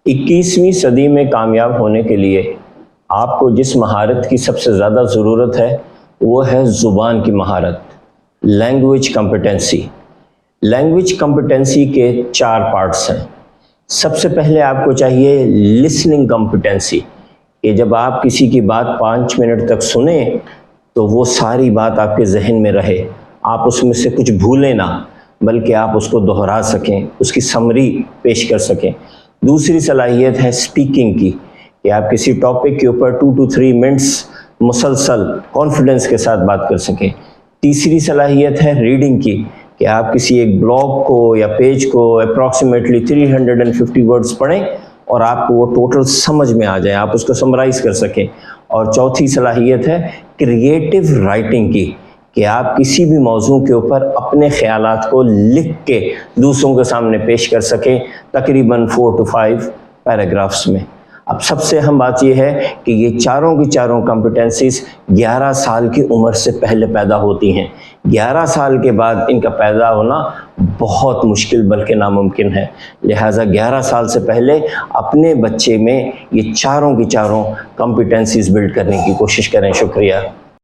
21ویں صدی میں کامیاب ہونے کے لیے آپ کو جس مہارت کی سب سے زیادہ ضرورت ہے وہ ہے زبان کی مہارت، لینگویج کمپیٹنسی۔ لینگویج کمپیٹنسی کے 4 پارٹس ہیں۔ سب سے پہلے آپ کو چاہیے لسننگ کمپیٹنسی، کہ جب آپ کسی کی بات 5 منٹ تک سنیں تو وہ ساری بات آپ کے ذہن میں رہے، آپ اس میں سے کچھ بھولیں نہ بلکہ آپ اس کو دہرا سکیں، اس کی سمری پیش کر سکیں۔ دوسری صلاحیت ہے اسپیکنگ کی، کہ آپ کسی ٹاپک کے اوپر 2 to 3 منٹس مسلسل کانفیڈنس کے ساتھ بات کر سکیں۔ تیسری صلاحیت ہے ریڈنگ کی، کہ آپ کسی ایک بلاگ کو یا پیج کو اپروکسیمیٹلی 350 ورڈز پڑھیں اور آپ کو وہ ٹوٹل سمجھ میں آ جائے، آپ اس کو سمرائز کر سکیں۔ اور چوتھی صلاحیت ہے کریٹیو رائٹنگ کی، کہ آپ کسی بھی موضوع کے اوپر اپنے خیالات کو لکھ کے دوسروں کے سامنے پیش کر سکیں، تقریباً 4 to 5 پیراگرافس میں۔ اب سب سے اہم بات یہ ہے کہ یہ چاروں کی چاروں کمپیٹنسیز 11 سال کی عمر سے پہلے پیدا ہوتی ہیں۔ 11 سال کے بعد ان کا پیدا ہونا بہت مشکل بلکہ ناممکن ہے، لہٰذا 11 سال سے پہلے اپنے بچے میں یہ چاروں کی چاروں کمپیٹنسیز بلڈ کرنے کی کوشش کریں۔ شکریہ۔